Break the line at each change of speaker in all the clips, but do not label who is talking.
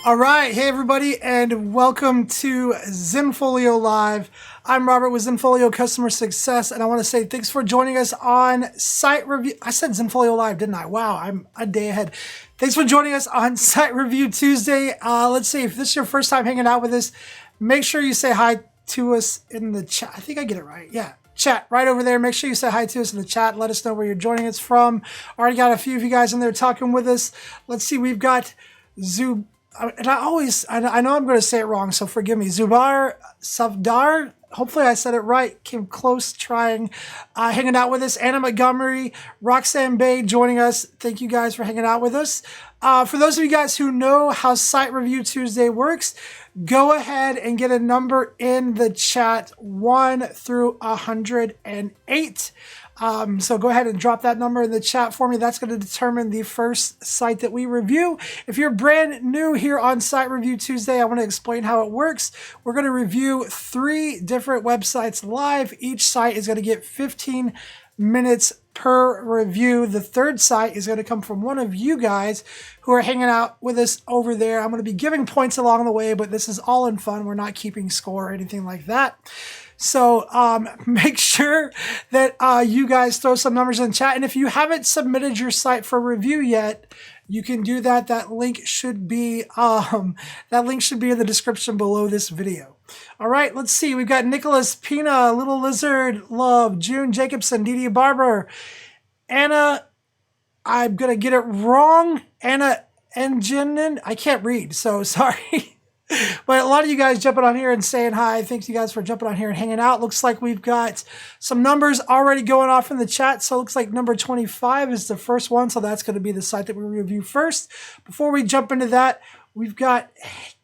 All right, hey everybody, and welcome to Zenfolio Live. I'm Robert with Zenfolio Customer Success, and I want to say thanks for joining us on Site Review. I said Zenfolio Live, didn't I? Wow, I'm a day ahead. Thanks for joining us on Site Review Tuesday. Let's see, if this is your first time hanging out with us, make sure you say hi to us in the chat. I think I get it right. Yeah. Chat right over there. Make sure you say hi to us in the chat. Let us know where you're joining us from. Already got a few of you guys in there talking with us. Let's see, we've got Zub. And I know I'm going to say it wrong, so forgive me. Zubar Savdar, hopefully I said it right, came close trying, hanging out with us. Anna Montgomery, Roxanne Bay joining us. Thank you guys for hanging out with us. For those of you guys who know how Site Review Tuesday works, go ahead and get a number in the chat, 1 through 108. So go ahead and drop that number in the chat for me. That's going to determine the first site that we review. If you're brand new here on Site Review Tuesday, I want to explain how it works. We're going to review 3 different websites live. Each site is going to get 15 minutes per review. The third site is going to come from one of you guys who are hanging out with us over there. I'm going to be giving points along the way, but this is all in fun. We're not keeping score or anything like that. So make sure that you guys throw some numbers in the chat. And if you haven't submitted your site for review yet, you can do that. That link should be in the description below this video. All right, let's see. We've got Nicholas Pina, Little Lizard Love, June Jacobson, Dee Barber, Anna. I'm gonna get it wrong. Anna Enginen. I can't read, so sorry. But a lot of you guys jumping on here and saying hi. Thanks you guys for jumping on here and hanging out. Looks like we've got some numbers already going off in the chat. So it looks like number 25 is the first one. So that's going to be the site that we review first. Before we jump into that, we've got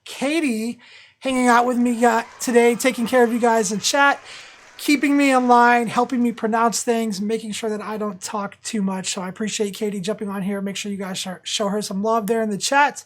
Katie hanging out with me today, taking care of you guys in chat, keeping me in line, helping me pronounce things, making sure that I don't talk too much. So I appreciate Katie jumping on here. Make sure you guys show her some love there in the chat.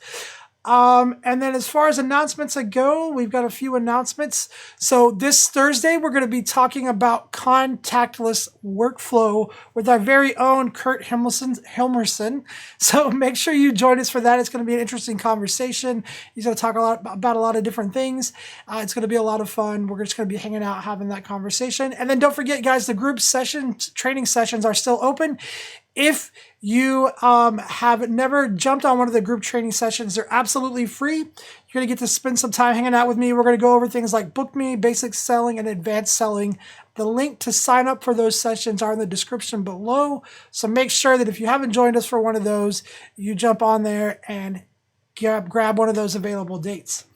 And then as far as announcements go, we've got a few announcements. So this Thursday, we're going to be talking about contactless workflow with our very own Kurt Hilmerson. So make sure you join us for that. It's going to be an interesting conversation. He's going to talk about a lot of different things. It's going to be a lot of fun. We're just going to be hanging out, having that conversation. And then don't forget, guys, the group training sessions are still open. If you have never jumped on one of the group training sessions, they're absolutely free. You're going to get to spend some time hanging out with me. We're going to go over things like Book Me, Basic Selling, and Advanced Selling. The link to sign up for those sessions are in the description below. So make sure that if you haven't joined us for one of those, you jump on there and grab one of those available dates.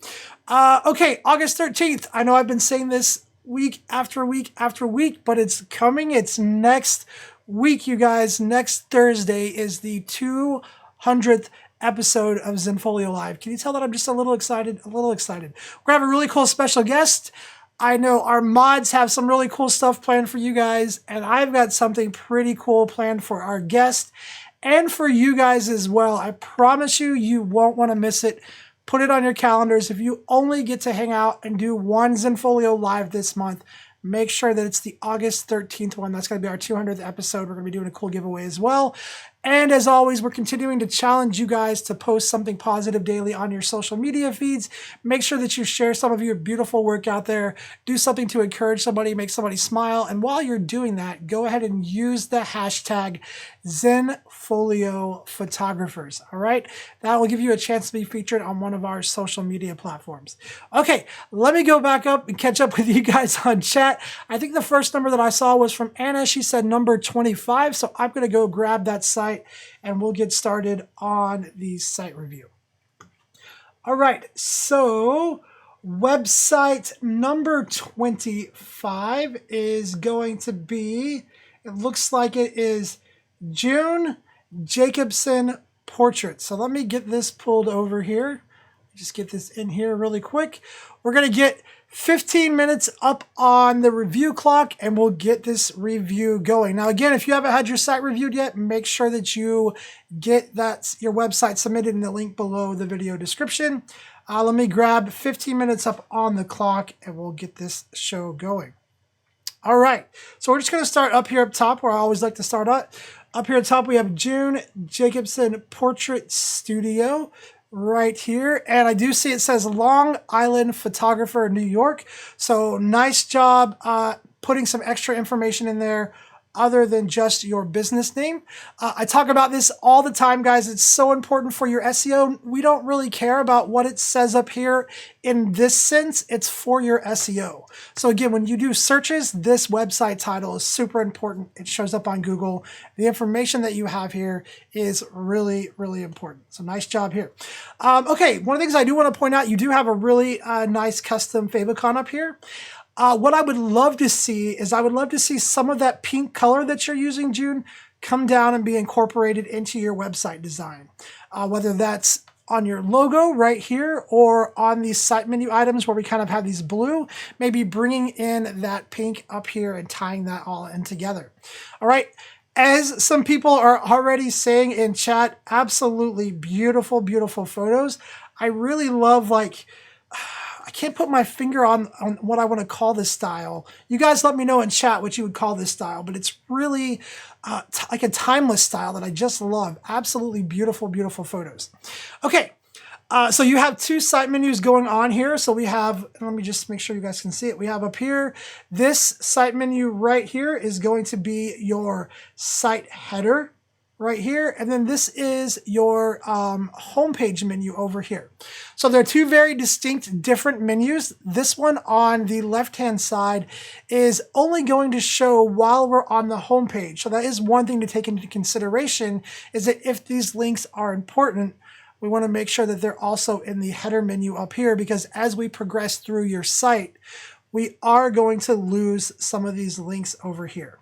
Okay, August 13th. I know I've been saying this week after week after week, but it's coming. It's next week, you guys. Next Thursday is the 200th episode of Zenfolio Live. Can you tell that I'm just a little excited? A little excited. We're going to have a really cool special guest. I know our mods have some really cool stuff planned for you guys, and I've got something pretty cool planned for our guest and for you guys as well. I promise you, you won't want to miss it. Put it on your calendars. If you only get to hang out and do one Zenfolio Live this month, make sure that it's the August 13th one. That's going to be our 200th episode. We're going to be doing a cool giveaway as well. And as always, we're continuing to challenge you guys to post something positive daily on your social media feeds. Make sure that you share some of your beautiful work out there. Do something to encourage somebody, make somebody smile. And while you're doing that, go ahead and use the hashtag Zenfolio Photographers. All right? That will give you a chance to be featured on one of our social media platforms. Okay, let me go back up and catch up with you guys on chat. I think the first number that I saw was from Anna. She said number 25. So I'm going to go grab that site and we'll get started on the site review. All right, so website number 25 is going to be, it looks like it is June Jacobson Portrait. So let me get this pulled over here. Just get this in here really quick. We're going to get 15 minutes up on the review clock and we'll get this review going. Now, again, if you haven't had your site reviewed yet, make sure that you get your website submitted in the link below the video description. Let me grab 15 minutes up on the clock and we'll get this show going. All right, so we're just going to start up here up top where I always like to start at. Up here at top, we have June Jacobson Portrait Studio. right here. And I do see it says Long Island Photographer, New York. So nice job putting some extra information in there other than just your business name. I talk about this all the time, guys. It's so important for your SEO. We don't really care about what it says up here in this sense. It's for your SEO. So again, when you do searches, this website title is super important. It shows up on Google. The information that you have here is really, really important. So nice job here. Okay, one of the things I do want to point out, you do have a really nice custom favicon up here. What I would love to see is I would love to see some of that pink color that you're using, June, come down and be incorporated into your website design. Whether that's on your logo right here or on these site menu items where we kind of have these blue, maybe bringing in that pink up here and tying that all in together. All right. As some people are already saying in chat, absolutely beautiful, beautiful photos. I really love, like, I can't put my finger on what I want to call this style. You guys let me know in chat what you would call this style, but it's really like a timeless style that I just love. Absolutely beautiful, beautiful photos. Okay, so you have two site menus going on here. So we have, let me just make sure you guys can see it. We have up here, this site menu right here is going to be your site header right here, and then this is your homepage menu over here. So they're two very distinct different menus. This one on the left-hand side is only going to show while we're on the homepage. So that is one thing to take into consideration, is that if these links are important, we want to make sure that they're also in the header menu up here, because as we progress through your site, we are going to lose some of these links over here.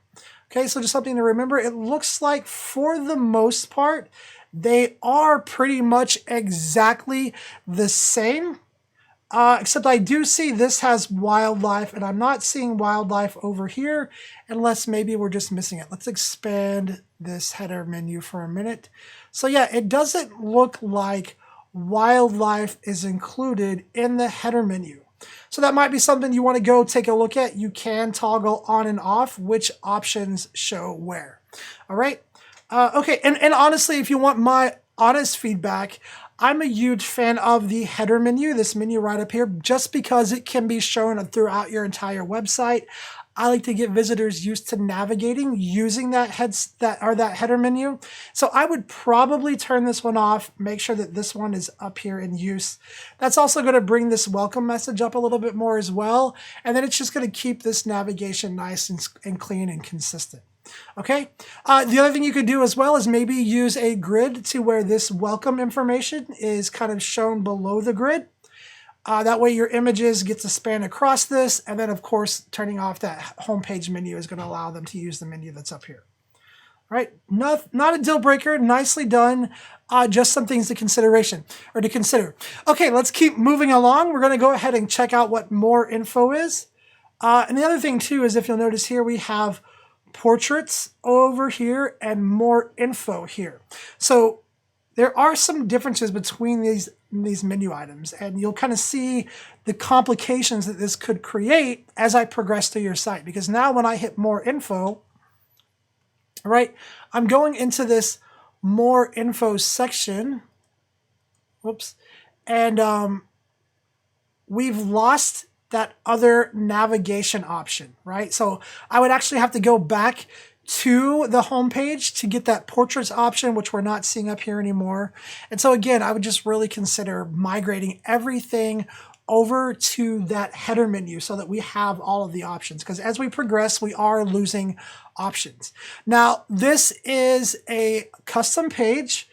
Okay, so just something to remember. It looks like for the most part, they are pretty much exactly the same, except I do see this has wildlife, and I'm not seeing wildlife over here, unless maybe we're just missing it. Let's expand this header menu for a minute. So yeah, it doesn't look like wildlife is included in the header menu. So that might be something you want to go take a look at. You can toggle on and off which options show where. All right. Okay. And honestly, if you want my honest feedback, I'm a huge fan of the header menu, this menu right up here, just because it can be shown throughout your entire website. I like to get visitors used to navigating using that header menu. So I would probably turn this one off, make sure that this one is up here in use. That's also going to bring this welcome message up a little bit more as well. And then it's just going to keep this navigation nice and clean and consistent. Okay. The other thing you could do as well is maybe use a grid to where this welcome information is kind of shown below the grid. That way your images get to span across this, and then of course turning off that homepage menu is going to allow them to use the menu that's up here. All right, not a deal breaker, nicely done. Just some things to consider. Okay, let's keep moving along. We're going to go ahead and check out what more info is. And the other thing too is, if you'll notice here, we have portraits over here and more info here. So there are some differences between these menu items, and you'll kind of see the complications that this could create as I progress through your site. Because now when I hit more info, right, I'm going into this more info section. Whoops. And we've lost that other navigation option, right? So I would actually have to go back to the home page to get that portraits option, which we're not seeing up here anymore. And so again, I would just really consider migrating everything over to that header menu so that we have all of the options, because as we progress, we are losing options. Now, this is a custom page.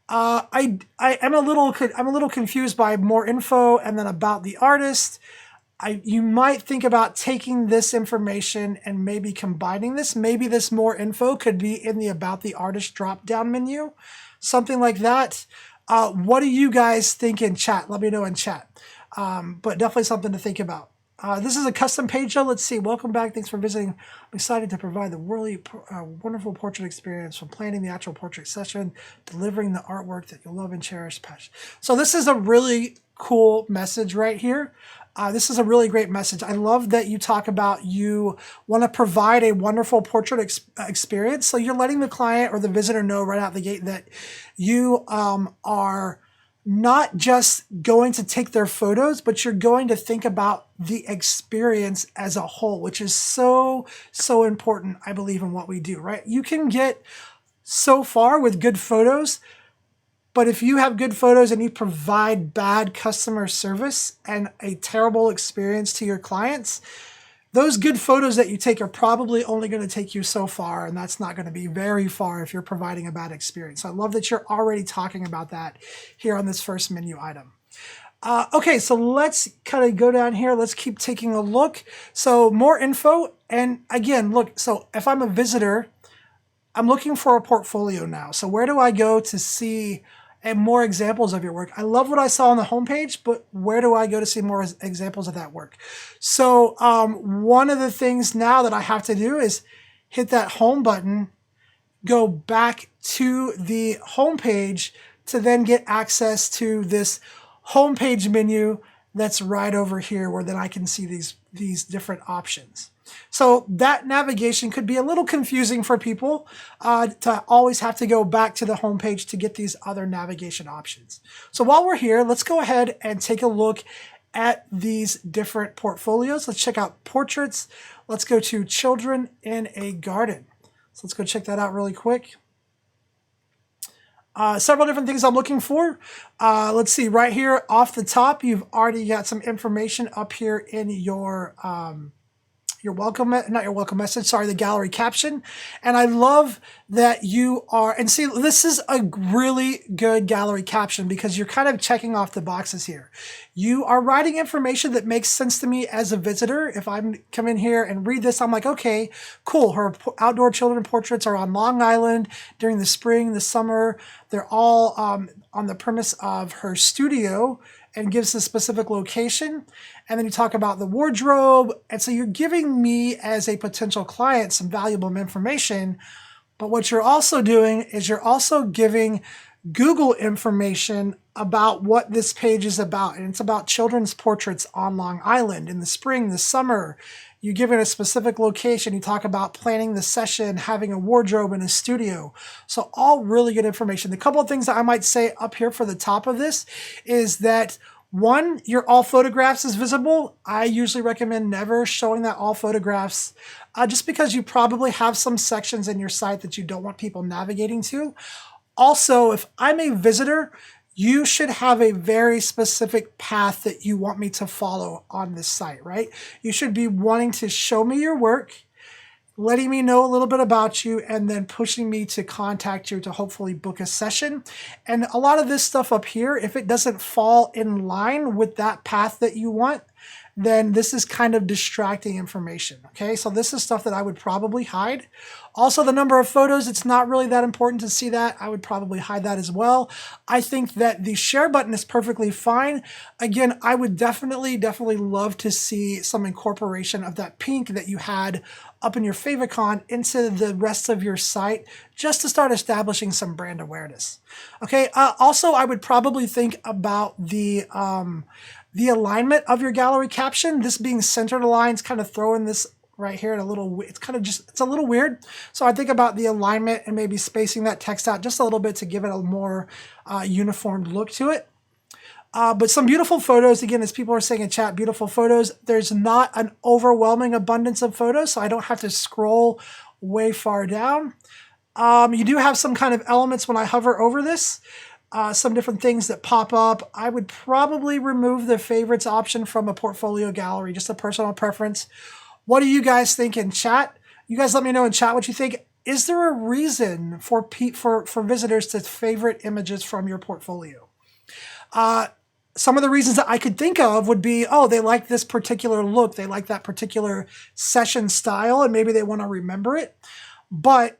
I'm a little confused by more info and then about the artist. You might think about taking this information and maybe combining this. Maybe this more info could be in the About the Artist drop-down menu, something like that. What do you guys think in chat? Let me know in chat. But definitely something to think about. This is a custom page though. Let's see. Welcome back. Thanks for visiting. I'm excited to provide the really wonderful portrait experience, from planning the actual portrait session, delivering the artwork that you'll love and cherish. So this is a really cool message right here. This is a really great message. I love that you talk about you want to provide a wonderful portrait experience. So you're letting the client or the visitor know right out the gate that you are not just going to take their photos, but you're going to think about the experience as a whole, which is so, so important, I believe, in what we do, right? You can get so far with good photos, but if you have good photos and you provide bad customer service and a terrible experience to your clients, those good photos that you take are probably only going to take you so far, and that's not going to be very far if you're providing a bad experience. So I love that you're already talking about that here on this first menu item. Okay, so let's kind of go down here. Let's keep taking a look. So more info. And again, look, so if I'm a visitor, I'm looking for a portfolio now. So where do I go to see more examples of your work? I love what I saw on the homepage, but where do I go to see more examples of that work? So one of the things now that I have to do is hit that home button, go back to the homepage to then get access to this homepage menu that's right over here, where then I can see these different options. So that navigation could be a little confusing for people to always have to go back to the homepage to get these other navigation options. So while we're here, let's go ahead and take a look at these different portfolios. Let's check out portraits. Let's go to children in a garden. So let's go check that out really quick. Several different things I'm looking for. Let's see, right here off the top, you've already got some information up here in your welcome, not your welcome message, sorry, the gallery caption. And I love that you are, and see, this is a really good gallery caption because you're kind of checking off the boxes here. You are writing information that makes sense to me as a visitor. If I come in here and read this, I'm like, okay, cool. Her outdoor children portraits are on Long Island during the spring, the summer. They're all on the premise of her studio, and gives a specific location. And then you talk about the wardrobe. And so you're giving me as a potential client some valuable information. But what you're also doing is you're also giving Google information about what this page is about. And it's about children's portraits on Long Island in the spring, the summer. You give it a specific location. You talk about planning the session, having a wardrobe in a studio. So all really good information. The couple of things that I might say up here for the top of this is that, one, your all photographs is visible. I usually recommend never showing that all photographs just because you probably have some sections in your site that you don't want people navigating to. Also, if I'm a visitor, you should have a very specific path that you want me to follow on this site, right? You should be wanting to show me your work, letting me know a little bit about you, and then pushing me to contact you to hopefully book a session. And a lot of this stuff up here, if it doesn't fall in line with that path that you want, then this is kind of distracting information, okay? So this is stuff that I would probably hide. Also, the number of photos, it's not really that important to see that. I would probably hide that as well. I think that the share button is perfectly fine. Again, I would definitely love to see some incorporation of that pink that you had up in your favicon into the rest of your site, just to start establishing some brand awareness. Okay, also, I would probably think about the alignment of your gallery caption. This being centered aligned is kind of throwing this right here at a little, it's a little weird. So I think about the alignment and maybe spacing that text out just a little bit to give it a more uniformed look to it. But some beautiful photos, again, as people are saying in chat, beautiful photos. There's not an overwhelming abundance of photos, so I don't have to scroll way far down. You do have some kind of elements when I hover over this. Some different things that pop up. I would probably remove the favorites option from a portfolio gallery, just a personal preference. What do you guys think in chat? You guys let me know in chat what you think. Is there a reason for visitors to favorite images from your portfolio? Some of the reasons that I could think of would be, oh, they like this particular look. They like that particular session style, and maybe they want to remember it. But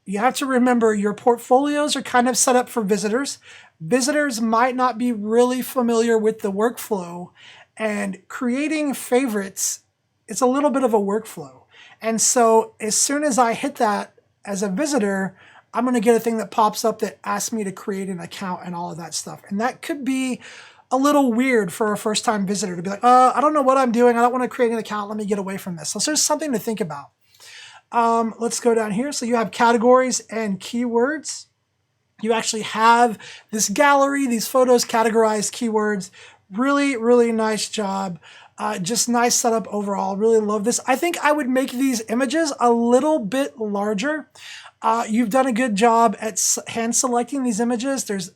you have to remember your portfolios are kind of set up for visitors. Visitors might not be really familiar with the workflow, and creating favorites, it's a little bit of a workflow. And so as soon as I hit that as a visitor, I'm going to get a thing that pops up that asks me to create an account and all of that stuff. And that could be a little weird for a first-time visitor to be like, I don't know what I'm doing. I don't want to create an account. Let me get away from this. So there's something to think about. Let's go down here. So you have categories and keywords. You actually have this gallery, these photos, categorized keywords. Really, really nice job. Just nice setup overall. Really love this. I think I would make these images a little bit larger. You've done a good job at hand selecting these images. There's,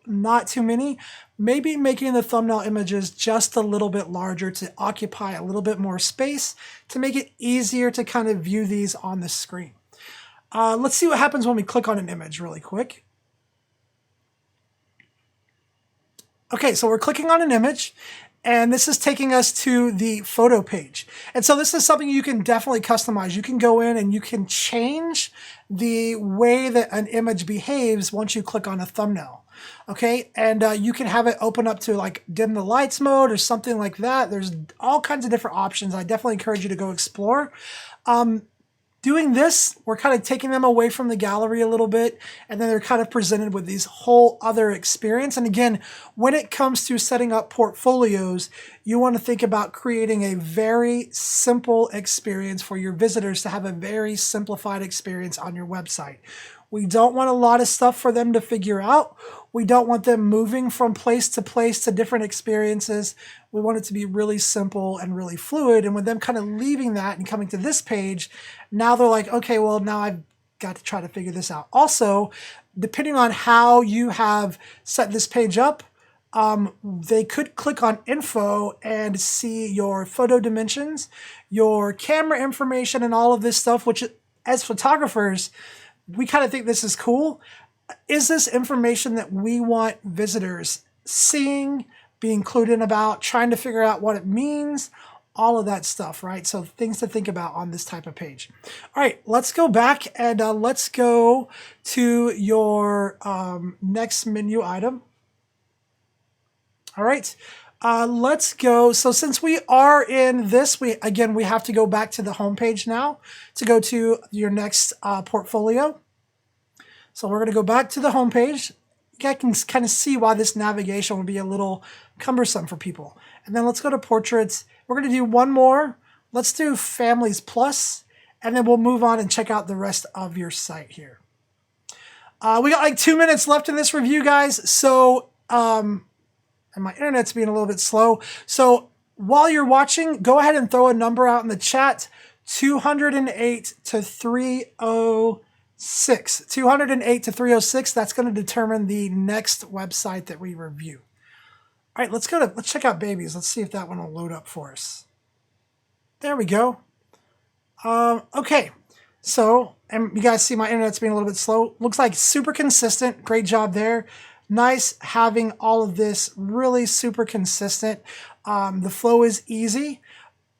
not too many. Maybe making the thumbnail images just a little bit larger to occupy a little bit more space to make it easier to kind of view these on the screen. Let's see what happens when we click on an image really quick. Okay, so we're clicking on an image, and this is taking us to the photo page. And so this is something you can definitely customize. You can go in and you can change the way that an image behaves once you click on a thumbnail. Okay, and you can have it open up to like dim the lights mode or something like that. There's all kinds of different options. I definitely encourage you to go explore. Doing this, we're kind of taking them away from the gallery a little bit, and then they're kind of presented with these whole other experience. And again, when it comes to setting up portfolios, you want to think about creating a very simple experience for your visitors to have a very simplified experience on your website. We don't want a lot of stuff for them to figure out. We don't want them moving from place to different experiences. We want it to be really simple and really fluid. And with them kind of leaving that and coming to this page, now they're like, okay, well, now I've got to try to figure this out. Also, depending on how you have set this page up, they could click on info and see your photo dimensions, your camera information, and all of this stuff, which as photographers, we kind of think this is cool. Is this information that we want visitors seeing, be included about, trying to figure out what it means, all of that stuff, right? So things to think about on this type of page. All right, let's go back and let's go to your next menu item. All right, let's go. So since we are in this, we have to go back to the home page now to go to your next portfolio. So we're going to go back to the home page. You can kind of see why this navigation will be a little cumbersome for people. And then let's go to portraits. We're going to do one more. Let's do families plus, and then we'll move on and check out the rest of your site here. We got like 2 minutes left in this review, guys. So, and my internet's being a little bit slow. So while you're watching, go ahead and throw a number out in the chat, 208 to 306. 208 to 306. That's going to determine the next website that we review. All right, let's check out babies. Let's see if that one will load up for us. There we go. Okay, so, and you guys see my internet's being a little bit slow. Looks like super consistent. Great job there. Nice having all of this really super consistent. The flow is easy.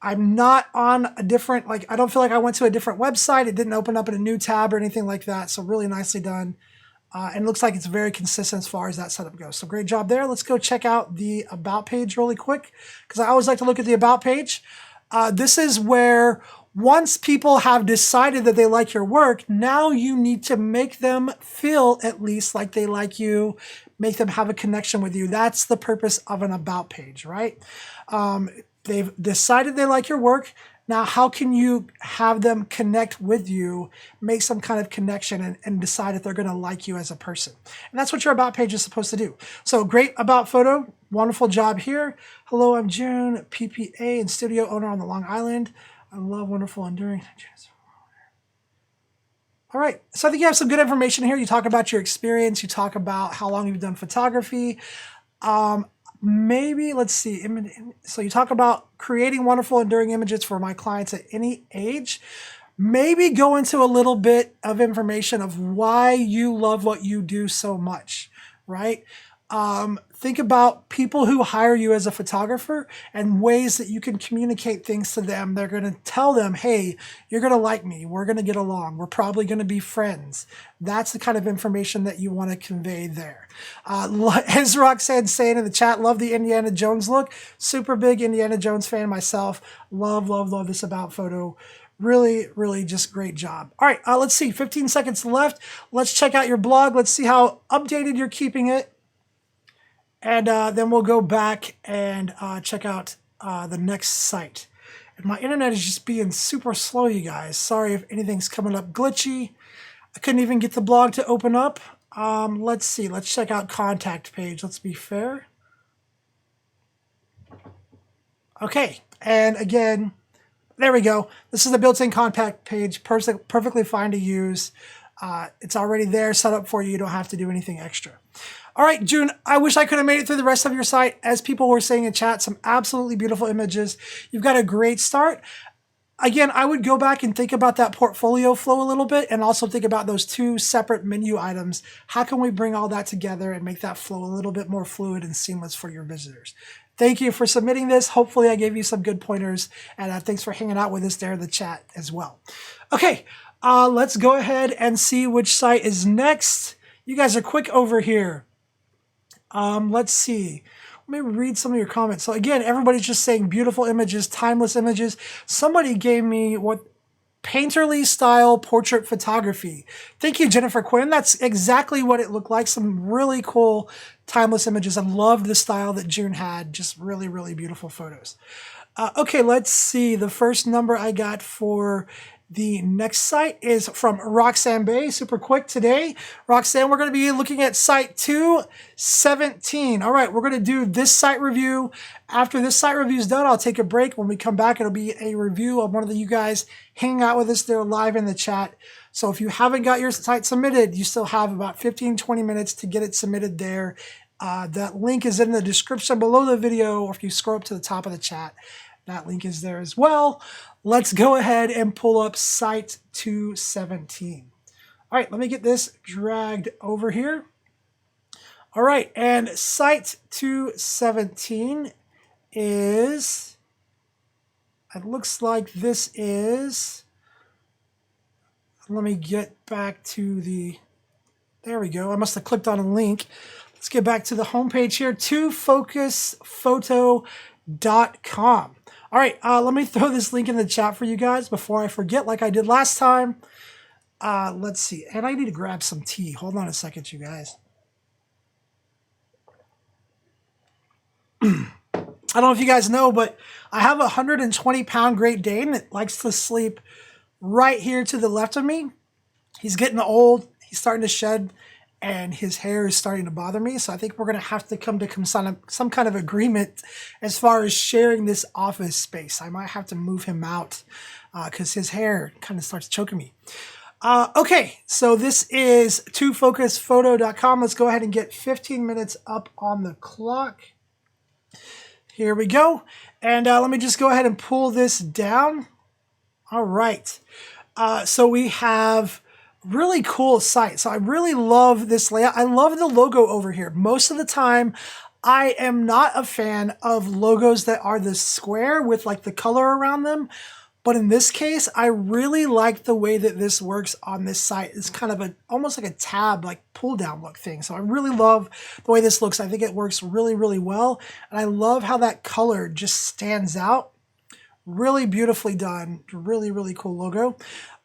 I'm not on a different, I don't feel like I went to a different website. It didn't open up in a new tab or anything like that. So really nicely done. And looks like it's very consistent as far as that setup goes. So great job there. Let's go check out the About page really quick, because I always like to look at the About page. This is where once people have decided that they like your work, now you need to make them feel at least like they like you, make them have a connection with you. That's the purpose of an About page, right? They've decided they like your work. Now, how can you have them connect with you, make some kind of connection, and decide if they're going to like you as a person? And that's what your About page is supposed to do. So great About photo. Wonderful job here. Hello, I'm June, PPA and studio owner on the Long Island. I love wonderful, enduring. All right, so I think you have some good information here. You talk about your experience. You talk about how long you've done photography. Maybe, let's see. So you talk about creating wonderful, enduring images for my clients at any age. Maybe go into a little bit of information of why you love what you do so much, right? Think about people who hire you as a photographer and ways that you can communicate things to them. They're going to tell them, hey, you're going to like me. We're going to get along. We're probably going to be friends. That's the kind of information that you want to convey there. As Roxanne saying in the chat, love the Indiana Jones look. Super big Indiana Jones fan myself. Love, love, love this About photo. Really, really just great job. All right, let's see. 15 seconds left. Let's check out your blog. Let's see how updated you're keeping it. And then we'll go back and check out the next site. And my internet is just being super slow, you guys. Sorry if anything's coming up glitchy. I couldn't even get the blog to open up. Let's see. Let's check out contact page. Let's be fair. Okay, and again, there we go. This is the built-in contact page, perfectly fine to use. It's already there, set up for you. You don't have to do anything extra. All right, June, I wish I could have made it through the rest of your site. As people were saying in chat, some absolutely beautiful images. You've got a great start. Again, I would go back and think about that portfolio flow a little bit and also think about those two separate menu items. How can we bring all that together and make that flow a little bit more fluid and seamless for your visitors? Thank you for submitting this. Hopefully I gave you some good pointers, and thanks for hanging out with us there in the chat as well. Okay, let's go ahead and see which site is next. You guys are quick over here. Let's see. Let me read some of your comments. So again, everybody's just saying beautiful images, timeless images. Somebody gave me what painterly style portrait photography. Thank you, Jennifer Quinn. That's exactly what it looked like. Some really cool timeless images. I loved the style that June had. Just really, really beautiful photos. Okay, let's see. The first number I got for the next site is from Roxanne Bay. Super quick today. Roxanne, we're going to be looking at site 217. All right, we're going to do this site review. After this site review is done, I'll take a break. When we come back, it'll be a review of one of you guys hanging out with us there live in the chat. So if you haven't got your site submitted, you still have about 15-20 minutes to get it submitted there. That link is in the description below the video, or if you scroll up to the top of the chat, that link is there as well. Let's go ahead and pull up site 217. All right, let me get this dragged over here. All right, and site 217 is, it looks like this is, let me get back to the, there we go. I must have clicked on a link. Let's get back to the homepage here, 2focusphoto.com. All right, let me throw this link in the chat for you guys before I forget like I did last time. Let's see, and I need to grab some tea. Hold on a second, you guys. I don't know if you guys know, but I have a 120-pound Great Dane that likes to sleep right here to the left of me. He's getting old. He's starting to shed, and his hair is starting to bother me. So I think we're going to have to come to some kind of agreement as far as sharing this office space. I might have to move him out because his hair kind of starts choking me. Okay, so this is 2focusphoto.com. Let's go ahead and get 15 minutes up on the clock. Here we go. And let me just go ahead and pull this down. All right. So we have really cool site. So I really love this layout. I love the logo over here. Most of the time, I am not a fan of logos that are the square with like the color around them. But in this case, I really like the way that this works on this site. It's kind of almost like a tab, like pull down look thing. So I really love the way this looks. I think it works really, really well. And I love how that color just stands out. Really beautifully done. Really, really cool logo.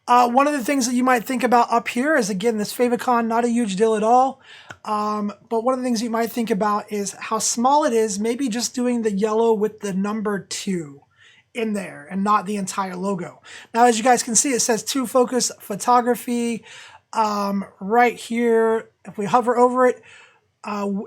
One of the things that you might think about up here is, again, this favicon, not a huge deal at all. But one of the things you might think about is how small it is, maybe just doing the yellow with the number 2 in there and not the entire logo. Now, as you guys can see, it says 2Focus Photography right here. If we hover over it,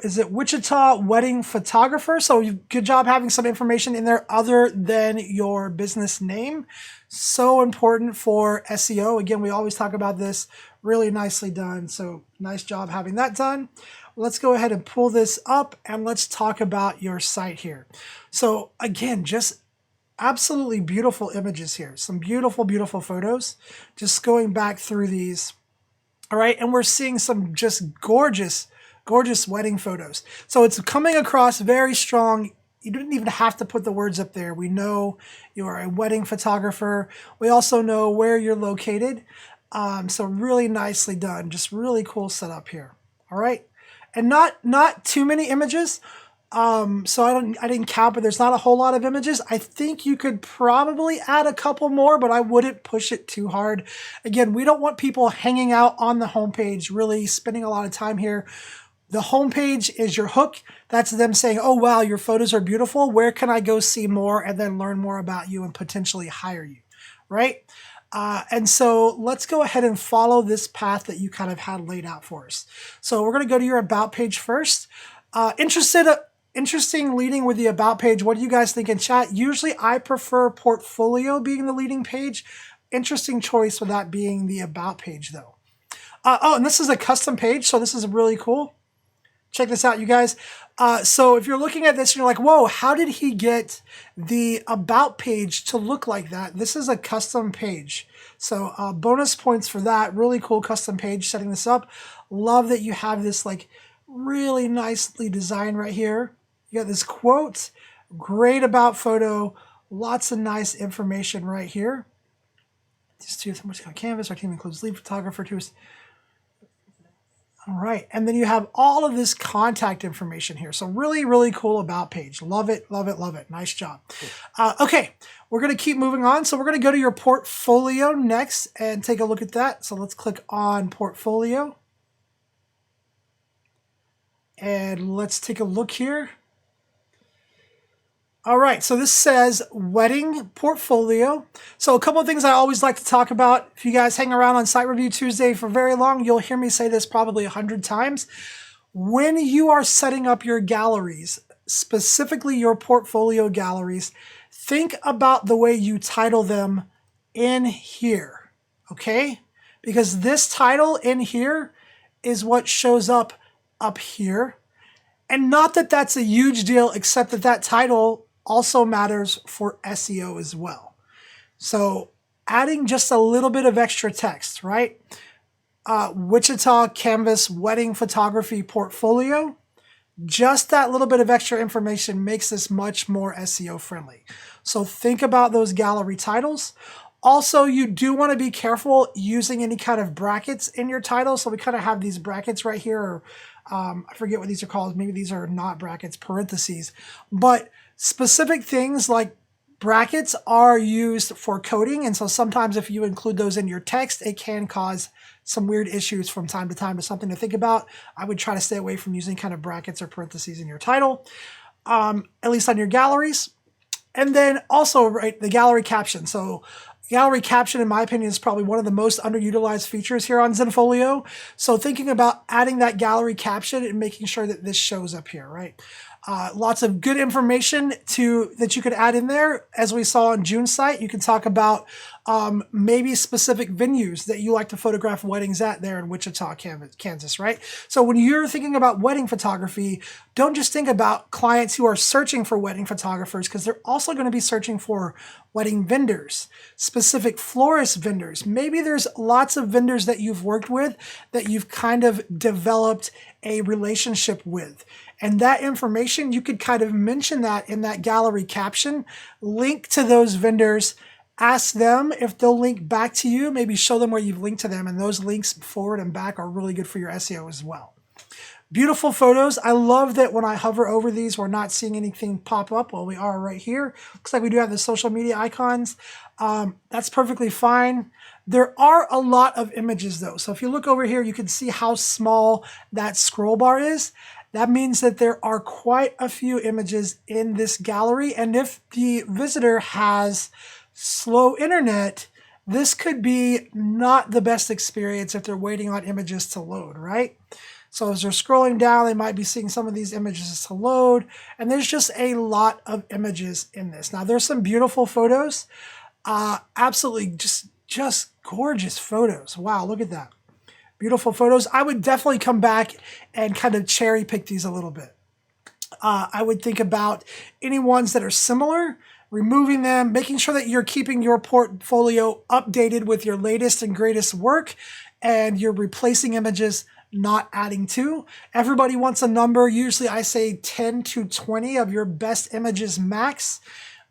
is it Wichita Wedding Photographer? So good job having some information in there other than your business name. So important for SEO. Again, we always talk about this. Really nicely done. So nice job having that done. Let's go ahead and pull this up and let's talk about your site here. So again, just absolutely beautiful images here. Some beautiful, beautiful photos. Just going back through these. All right, and we're seeing some just gorgeous, gorgeous wedding photos. So it's coming across very strong. You didn't even have to put the words up there. We know you are a wedding photographer. We also know where you're located. So really nicely done. Just really cool setup here. All right, and not too many images. So I didn't count, but there's not a whole lot of images. I think you could probably add a couple more, but I wouldn't push it too hard. Again, we don't want people hanging out on the homepage, really spending a lot of time here. The homepage is your hook. That's them saying, oh, wow, your photos are beautiful. Where can I go see more and then learn more about you and potentially hire you, right? And so let's go ahead and follow this path that you kind of had laid out for us. So we're going to go to your About page first. Interesting leading with the About page. What do you guys think in chat? Usually I prefer Portfolio being the leading page. Interesting choice with that being the About page though. Oh, and this is a custom page, so this is really cool. Check this out, you guys. So if you're looking at this and you're like, whoa, how did he get the About page to look like that? This is a custom page. So bonus points for that. Really cool custom page setting this up. Love that you have this like really nicely designed right here. You got this quote, great About photo, lots of nice information right here. These two, much on canvas, our team includes lead photographer too. All right, and then you have all of this contact information here. So really, really cool About page. Love it, love it, love it. Nice job. Okay, we're gonna keep moving on. So we're gonna go to your portfolio next and take a look at that. So let's click on portfolio. And let's take a look here. All right, so this says wedding portfolio. So a couple of things I always like to talk about. If you guys hang around on Site Review Tuesday for very long, you'll hear me say this probably 100 times. When you are setting up your galleries, specifically your portfolio galleries, think about the way you title them in here, okay? Because this title in here is what shows up here. And not that that's a huge deal, except that that title also matters for SEO as well. So adding just a little bit of extra text, right? Wichita Canvas Wedding Photography Portfolio. Just that little bit of extra information makes this much more SEO friendly. So think about those gallery titles. Also, you do want to be careful using any kind of brackets in your title. So we kind of have these brackets right here, or I forget what these are called. Maybe these are not brackets, parentheses. But specific things like brackets are used for coding. And so sometimes if you include those in your text, it can cause some weird issues from time to time. It's something to think about. I would try to stay away from using kind of brackets or parentheses in your title, at least on your galleries. And then also, right, the gallery caption. So gallery caption, in my opinion, is probably one of the most underutilized features here on Zenfolio. So thinking about adding that gallery caption and making sure that this shows up here, right? Lots of good information that you could add in there. As we saw on June's site, you can talk about maybe specific venues that you like to photograph weddings at there in Wichita, Kansas, right? So when you're thinking about wedding photography, don't just think about clients who are searching for wedding photographers, because they're also going to be searching for wedding vendors, specific florist vendors. Maybe there's lots of vendors that you've worked with that you've kind of developed a relationship with. And that information, you could kind of mention that in that gallery caption, link to those vendors, ask them if they'll link back to you, maybe show them where you've linked to them, and those links forward and back are really good for your SEO as well. Beautiful photos. I love that when I hover over these, we're not seeing anything pop up. Well, we are right here. Looks like we do have the social media icons. That's perfectly fine. There are a lot of images though. So if you look over here, you can see how small that scroll bar is. That means that there are quite a few images in this gallery. And if the visitor has slow internet, this could be not the best experience if they're waiting on images to load, right? So as they're scrolling down, they might be seeing some of these images to load. And there's just a lot of images in this. Now there's some beautiful photos. Absolutely just gorgeous photos. Wow, look at that. Beautiful photos. I would definitely come back and kind of cherry pick these a little bit. I would think about any ones that are similar, removing them, making sure that you're keeping your portfolio updated with your latest and greatest work, and you're replacing images, not adding to. Everybody wants a number. Usually I say 10 to 20 of your best images max.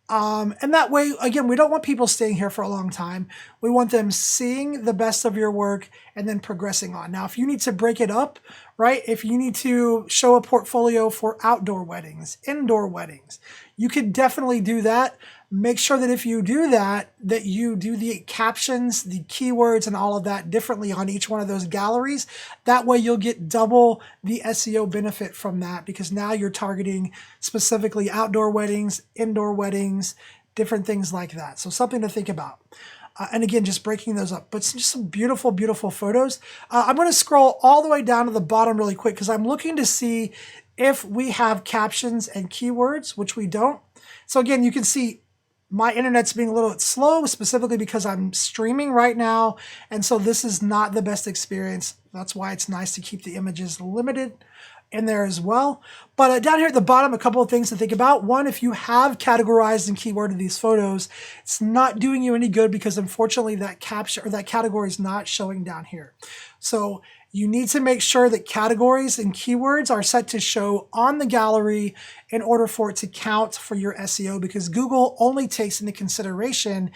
And that way, again, we don't want people staying here for a long time. We want them seeing the best of your work and then progressing on. Now, if you need to break it up, right? If you need to show a portfolio for outdoor weddings, indoor weddings, you could definitely do that. Make sure that if you do that, that you do the captions, the keywords, and all of that differently on each one of those galleries. That way you'll get double the SEO benefit from that, because now you're targeting specifically outdoor weddings, indoor weddings, different things like that. So something to think about. And again, just breaking those up. But it's just some beautiful, beautiful photos. I'm going to scroll all the way down to the bottom really quick because I'm looking to see if we have captions and keywords, which we don't. So again, you can see my internet's being a little bit slow, specifically because I'm streaming right now. And so this is not the best experience. That's why it's nice to keep the images limited in there as well. But down here at the bottom, a couple of things to think about. One, if you have categorized and keyworded these photos, it's not doing you any good because unfortunately that caption or that category is not showing down here. So you need to make sure that categories and keywords are set to show on the gallery in order for it to count for your SEO, because Google only takes into consideration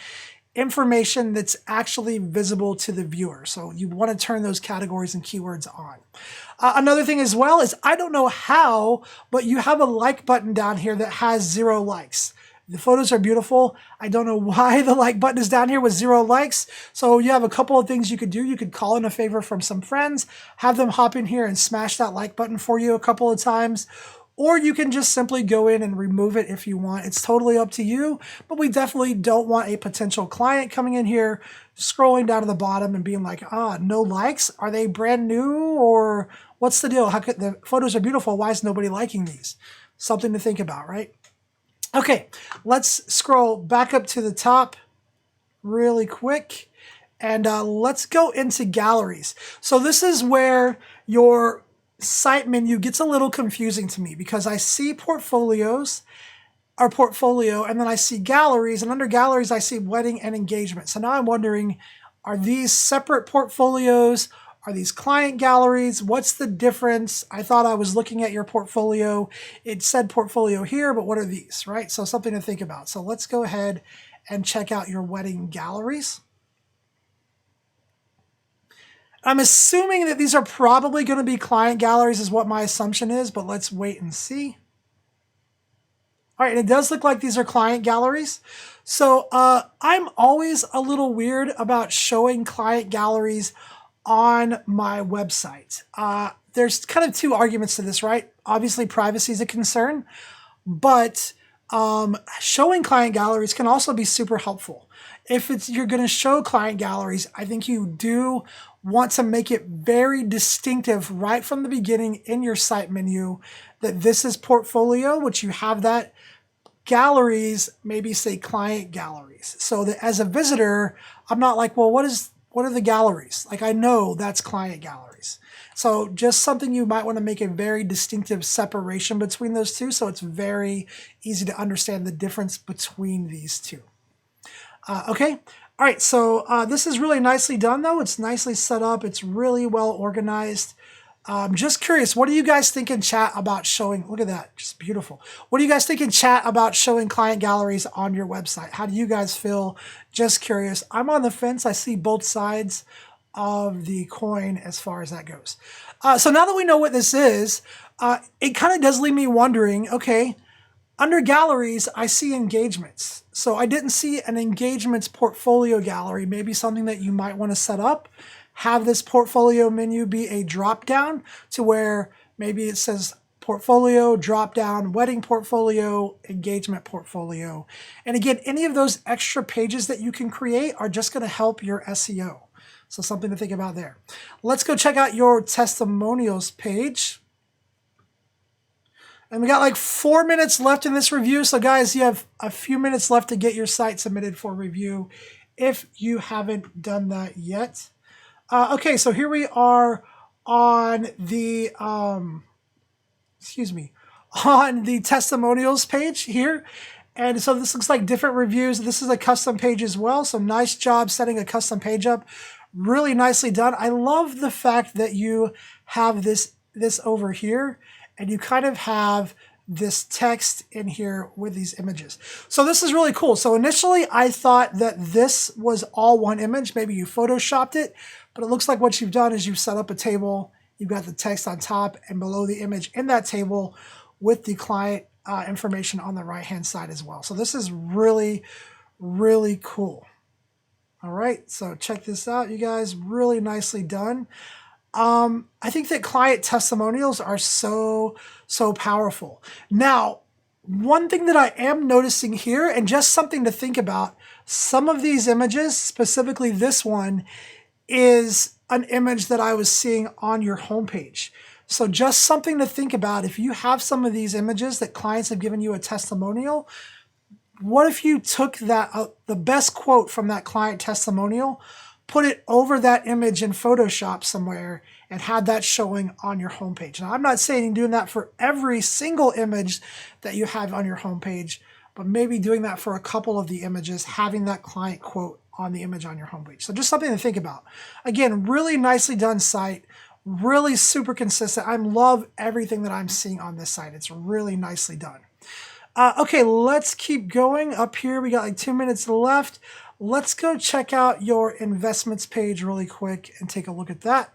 information that's actually visible to the viewer. So you want to turn those categories and keywords on. Another thing as well is, I don't know how, but you have a like button down here that has 0 likes. The photos are beautiful. I don't know why the like button is down here with 0 likes. So you have a couple of things you could do. You could call in a favor from some friends, have them hop in here and smash that like button for you a couple of times. Or you can just simply go in and remove it if you want. It's totally up to you, but we definitely don't want a potential client coming in here, scrolling down to the bottom and being like, no likes? Are they brand new? Or what's the deal? How could the photos are beautiful? Why is nobody liking these? Something to think about, right? Okay, let's scroll back up to the top really quick. And let's go into galleries. So this is where your site menu gets a little confusing to me, because I see portfolios or portfolio, and then I see galleries, and under galleries I see wedding and engagement. So now I'm wondering, are these separate portfolios? Are these client galleries? What's the difference? I thought I was looking at your portfolio. It said portfolio here, but what are these, right? So something to think about. So let's go ahead and check out your wedding galleries. I'm assuming that these are probably going to be client galleries is what my assumption is, but let's wait and see. All right, it does look like these are client galleries. So I'm always a little weird about showing client galleries on my website. There's kind of 2 arguments to this, right? Obviously, privacy is a concern, but showing client galleries can also be super helpful. If you're going to show client galleries, I think you do want to make it very distinctive right from the beginning in your site menu that this is portfolio, which you have that. Galleries, maybe say client galleries. So that as a visitor, I'm not like, well, what are the galleries? Like, I know that's client galleries. So just something you might want to make a very distinctive separation between those two, so it's very easy to understand the difference between these two. Okay. All right, so this is really nicely done, though. It's nicely set up. It's really well organized. Just curious, what do you guys think in chat about showing, look at that, just beautiful. What do you guys think in chat about showing client galleries on your website? How do you guys feel? Just curious. I'm on the fence. I see both sides of the coin as far as that goes. So now that we know what this is, it kind of does leave me wondering, okay, under galleries, I see engagements. So I didn't see an engagements portfolio gallery, maybe something that you might want to set up. Have this portfolio menu be a drop down to where maybe it says portfolio, drop down, wedding portfolio, engagement portfolio. And again, any of those extra pages that you can create are just going to help your SEO. So something to think about there. Let's go check out your testimonials page. And we got like 4 minutes left in this review. So guys, you have a few minutes left to get your site submitted for review if you haven't done that yet. Okay, so here we are on the, on the testimonials page here. And so this looks like different reviews. This is a custom page as well. So nice job setting a custom page up. Really nicely done. I love the fact that you have this over here, and you kind of have this text in here with these images. So this is really cool. So initially I thought that this was all one image. Maybe you photoshopped it, but it looks like what you've done is you've set up a table. You've got the text on top and below the image in that table with the client information on the right-hand side as well. So this is really, really cool. All right, so check this out, you guys. Really nicely done. I think that client testimonials are so powerful. Now, One thing that I am noticing here, and just something to think about, some of these images, specifically this one, is an image that I was seeing on your homepage. So just something to think about. If you have some of these images that clients have given you a testimonial, what if you took that the best quote from that client testimonial, put it over that image in Photoshop somewhere, and had that showing on your homepage? Now, I'm not saying doing that for every single image that you have on your homepage, but maybe doing that for a couple of the images, having that client quote on the image on your homepage. So just something to think about. Again, really nicely done site, really super consistent. I love everything that I'm seeing on this site. It's really nicely done. Okay, let's keep going. Up here, we got like 2 minutes left. Let's go check out your investments page really quick and take a look at that.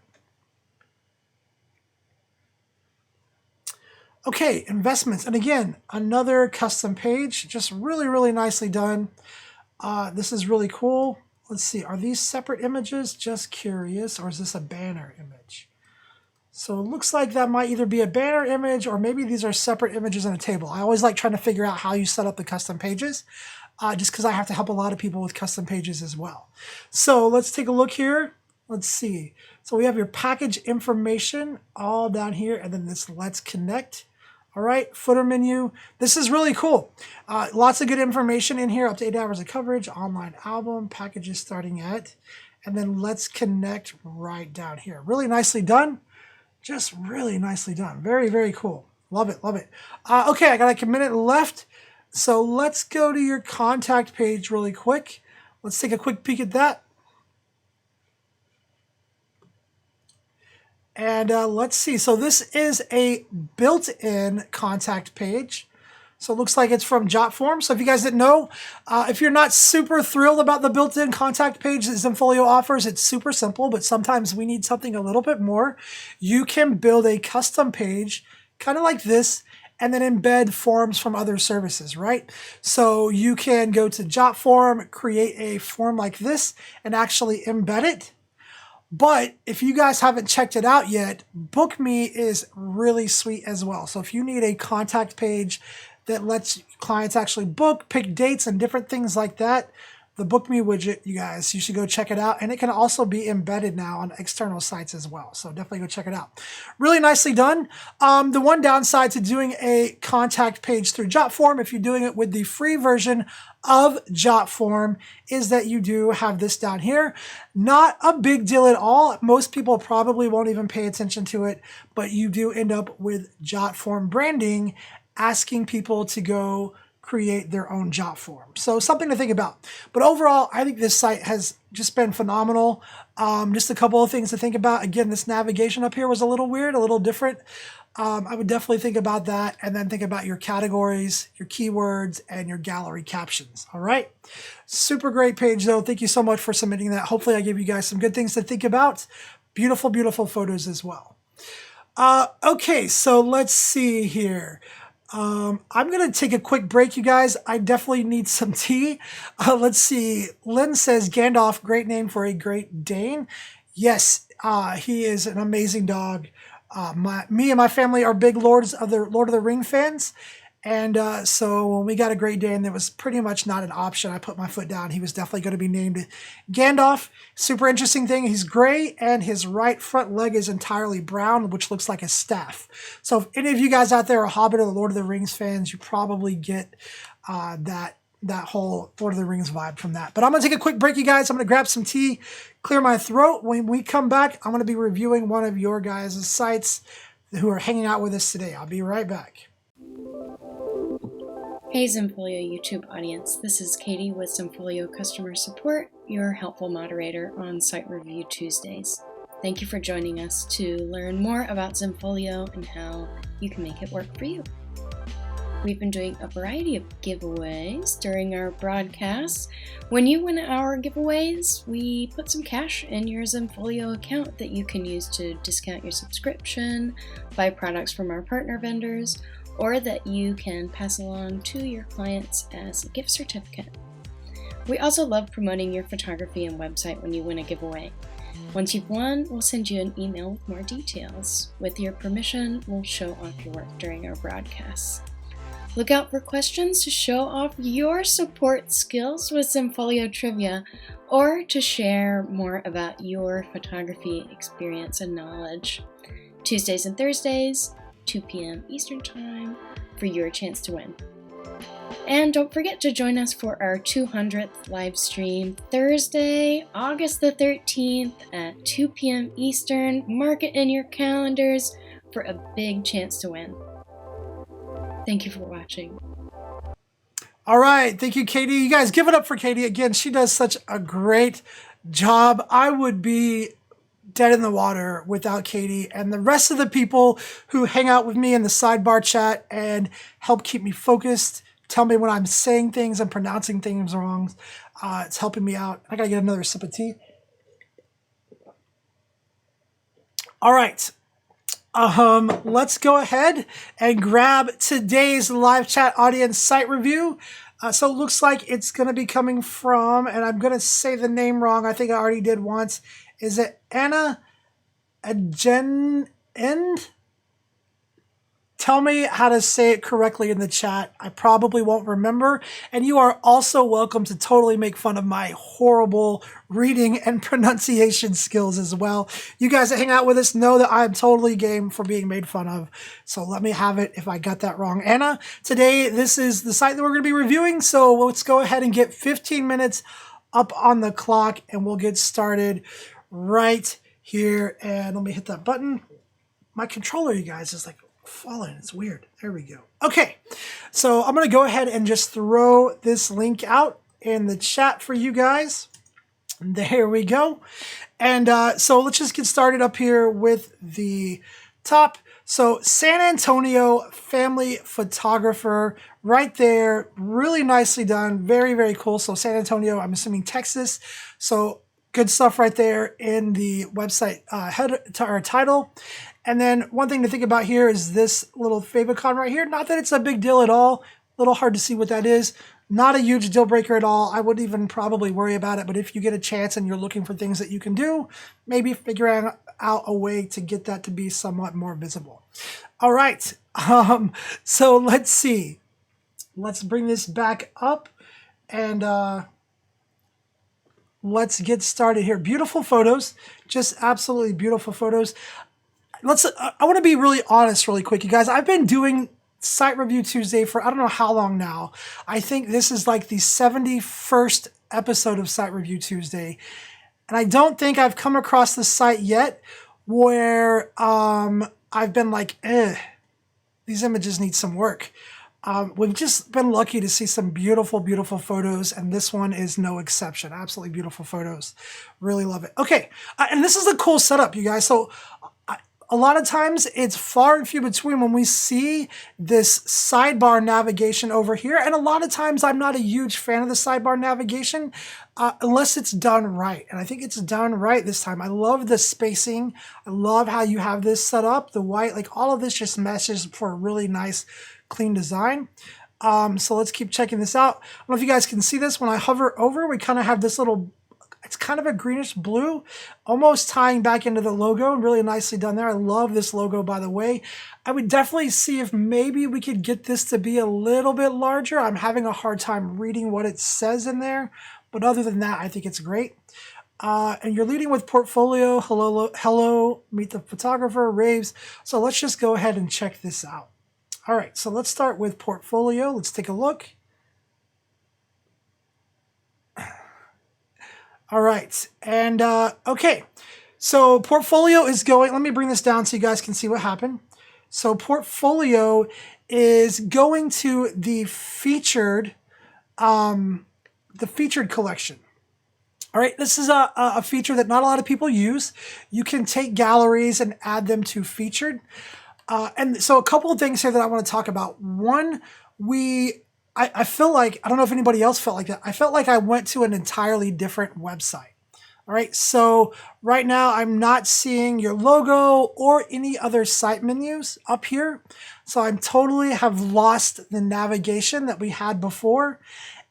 Okay, investments. And again, another custom page, just really, really nicely done. This is really cool. Let's see, are these separate images? Just curious, or is this a banner image? So it looks like that might either be a banner image or maybe these are separate images in a table. I always like trying to figure out how you set up the custom pages, just because I have to help a lot of people with custom pages as well. So let's take a look here. Let's see. So we have your package information all down here, and then this Let's Connect. All right, footer menu. This is really cool. Lots of good information in here, up to 8 hours of coverage, online album, packages starting at, and then Let's Connect right down here. Really nicely done. Just really nicely done. Very, very cool. Love it, love it. Okay, I got like a minute left. So let's go to your contact page really quick. Let's take a quick peek at that. And let's see. So this is a built-in contact page. So it looks like it's from JotForm. So if you guys didn't know, if you're not super thrilled about the built-in contact page that Zenfolio offers, it's super simple, but sometimes we need something a little bit more. You can build a custom page, kind of like this, and then embed forms from other services, right? So you can go to JotForm, create a form like this, and actually embed it. But if you guys haven't checked it out yet, BookMe is really sweet as well. So if you need a contact page that lets clients actually book, pick dates, and different things like that, the BookMe widget, you should go check it out. And it can also be embedded now on external sites as well. So definitely go check it out. Really nicely done. The one downside to doing a contact page through JotForm, if you're doing it with the free version of JotForm, is that you do have this down here. Not a big deal at all. Most people probably won't even pay attention to it, but you do end up with JotForm branding, asking people to go create their own JotForm. So something to think about. But overall, I think this site has just been phenomenal. Just a couple of things to think about. Again, this navigation up here was a little weird, a little different. I would definitely think about that, and then think about your categories, your keywords, and your gallery captions. All right. Super great page though. Thank you so much for submitting that. Hopefully I gave you guys some good things to think about. Beautiful, beautiful photos as well. Okay, so let's see here. I'm going to take a quick break, you guys. I definitely need some tea. Let's see. Lynn says, Gandalf, great name for a Great Dane. Yes, he is an amazing dog. Me and my family are big Lord of the Ring fans. And so when we got a Great Dane, that was pretty much not an option. I put my foot down. He was definitely going to be named Gandalf. Super interesting thing. He's gray and his right front leg is entirely brown, which looks like a staff. So if any of you guys out there are Hobbit or the Lord of the Rings fans, you probably get that whole Lord of the Rings vibe from that. But I'm going to take a quick break, you guys. I'm going to grab some tea, clear my throat. When we come back, I'm going to be reviewing one of your guys' sites who are hanging out with us today. I'll be right back.
Hey Zenfolio YouTube audience, this is Katie with Zenfolio Customer Support, your helpful moderator on Site Review Tuesdays. Thank you for joining us to learn more about Zenfolio and how you can make it work for you. We've been doing a variety of giveaways during our broadcasts. When you win our giveaways, we put some cash in your Zenfolio account that you can use to discount your subscription, buy products from our partner vendors, or that you can pass along to your clients as a gift certificate. We also love promoting your photography and website when you win a giveaway. Once you've won, we'll send you an email with more details. With your permission, we'll show off your work during our broadcasts. Look out for questions to show off your support skills with Zenfolio Trivia, or to share more about your photography experience and knowledge. Tuesdays and Thursdays, 2 p.m. Eastern Time, for your chance to win. And don't forget to join us for our 200th live stream Thursday, August the 13th at 2 p.m. Eastern. Mark it in your calendars for a big chance to win. Thank you for watching.
All right. Thank you, Katie. You guys give it up for Katie. Again, she does such a great job. I would be dead in the water without Katie and the rest of the people who hang out with me in the sidebar chat and help keep me focused. Tell me when I'm saying things and pronouncing things wrong. It's helping me out. I gotta get another sip of tea. All right. Let's go ahead and grab today's live chat audience site review. So it looks like it's going to be coming from, and I'm going to say the name wrong. I think I already did once. Is it Anna Agen End? Tell me how to say it correctly in the chat. I probably won't remember. And you are also welcome to totally make fun of my horrible reading and pronunciation skills as well. You guys that hang out with us know that I'm totally game for being made fun of. So let me have it if I got that wrong. Anna, today this is the site that we're going to be reviewing. So let's go ahead and get 15 minutes up on the clock and we'll get started right here. And let me hit that button. My controller, you guys, is like fallen. It's weird. There we go. Okay, so I'm going to go ahead and just throw this link out in the chat for you guys. There we go. And so let's just get started up here with the top. So San Antonio family photographer right there. Really nicely done. Very, very cool. So San Antonio, I'm assuming Texas. So good stuff right there in the website header or title. And then one thing to think about here is this little favicon right here. Not that it's a big deal at all. A little hard to see what that is. Not a huge deal breaker at all. I wouldn't even probably worry about it. But if you get a chance and you're looking for things that you can do, maybe figuring out a way to get that to be somewhat more visible. All right. So let's see. Let's bring this back up and let's get started here. Beautiful photos. Just absolutely beautiful photos. I want to be really honest really quick, you guys. I've been doing Site Review Tuesday for I don't know how long now. I think this is like the 71st episode of Site Review Tuesday. And I don't think I've come across the site yet where I've been like, these images need some work. We've just been lucky to see some beautiful, beautiful photos, and this one is no exception. Absolutely beautiful photos. Really love it. Okay, and this is a cool setup, you guys. So a lot of times it's far and few between when we see this sidebar navigation over here. And a lot of times I'm not a huge fan of the sidebar navigation unless it's done right. And I think it's done right this time. I love the spacing. I love how you have this set up. The white, like all of this just meshes for a really nice, clean design. So let's keep checking this out. I don't know if you guys can see this. When I hover over, we kind of have this little, it's kind of a greenish blue, almost tying back into the logo. Really nicely done there. I love this logo, by the way. I would definitely see if maybe we could get this to be a little bit larger. I'm having a hard time reading what it says in there. But other than that, I think it's great. And you're leading with portfolio. Hello, meet the photographer, raves. So let's just go ahead and check this out. All right, so let's start with portfolio. Let's take a look. All right, and okay, so portfolio is going, let me bring this down so you guys can see what happened. So portfolio is going to the featured collection. All right, this is a feature that not a lot of people use. You can take galleries and add them to featured. And so a couple of things here that I want to talk about. One, I feel like, I don't know if anybody else felt like that. I felt like I went to an entirely different website. All right, so right now I'm not seeing your logo or any other site menus up here. So I totally have lost the navigation that we had before.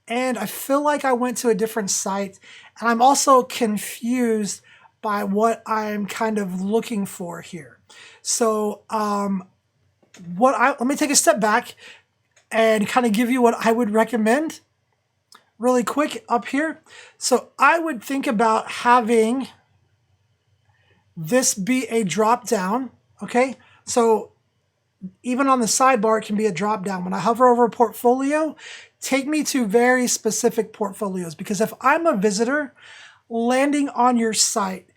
And I feel like I went to a different site. And I'm also confused by what I'm kind of looking for here. So let me take a step back. and kind of give you what I would recommend really quick up here. So I would think about having this be a drop down. Okay, so even on the sidebar, it can be a drop down. When I hover over a portfolio, take me to very specific portfolios, because if I'm a visitor landing on your site,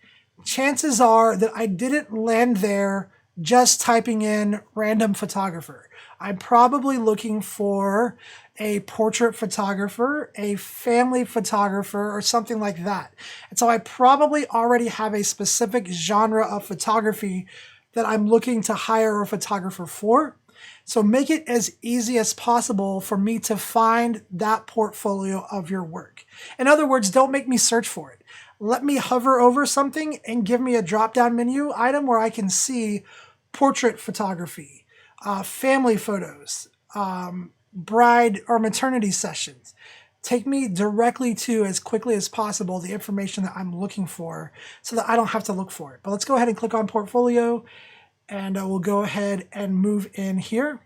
chances are that I didn't land there just typing in random photographer. I'm probably looking for a portrait photographer, a family photographer, or something like that. And so I probably already have a specific genre of photography that I'm looking to hire a photographer for. So make it as easy as possible for me to find that portfolio of your work. In other words, don't make me search for it. Let me hover over something and give me a drop-down menu item where I can see portrait photography, family photos, bride or maternity sessions. Take me directly to, as quickly as possible, the information that I'm looking for so that I don't have to look for it. But let's go ahead and click on portfolio, and we'll go ahead and move in here.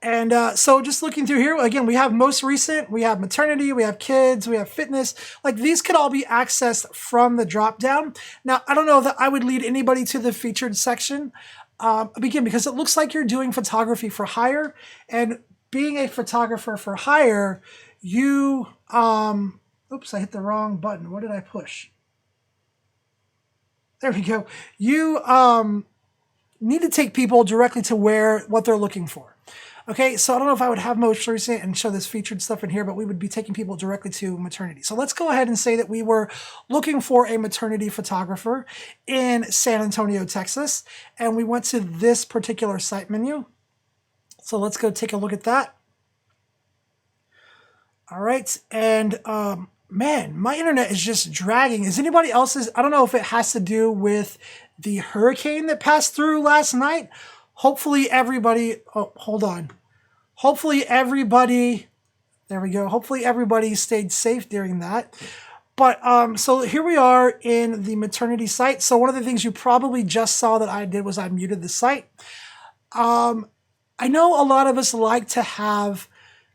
And so just looking through here, again, we have most recent, we have maternity, we have kids, we have fitness. Like, these could all be accessed from the drop down. Now, I don't know that I would lead anybody to the featured section, again, because it looks like you're doing photography for hire. And being a photographer for hire, you, oops, I hit the wrong button. What did I push? There we go. You need to take people directly to what they're looking for. Okay, so I don't know if I would have most recent and show this featured stuff in here, but we would be taking people directly to maternity. So let's go ahead and say that we were looking for a maternity photographer in San Antonio, Texas, and we went to this particular site menu. So let's go take a look at that. All right, and man, my internet is just dragging. Is anybody else's? I don't know if it has to do with the hurricane that passed through last night. Hopefully everybody, oh, hold on. Hopefully everybody, there we go. Hopefully everybody stayed safe during that. But so here we are in the maternity site. So one of the things you probably just saw that I did was I muted the site. I know a lot of us like to have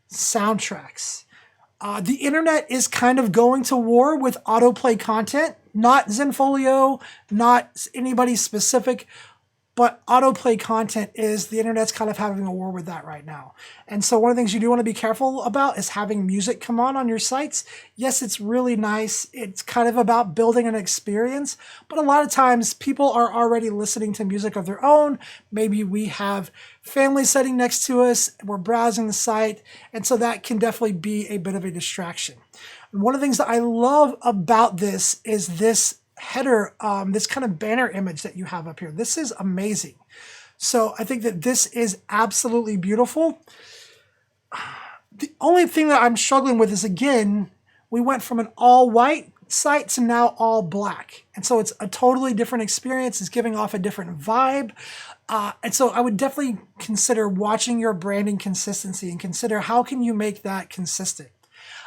soundtracks. The internet is kind of going to war with autoplay content, not Zenfolio, not anybody specific, but autoplay content is, the internet's kind of having a war with that right now. And so one of the things you do want to be careful about is having music come on your sites. Yes, it's really nice. It's kind of about building an experience, but a lot of times people are already listening to music of their own. Maybe we have family sitting next to us, we're browsing the site, and so that can definitely be a bit of a distraction. And one of the things that I love about this is this header, this kind of banner image that you have up here. This is amazing. So I think that this is absolutely beautiful. The only thing that I'm struggling with is, again, we went from an all white site to now all black. And so it's a totally different experience. It's giving off a different vibe. And so I would definitely consider watching your branding consistency and consider how can you make that consistent.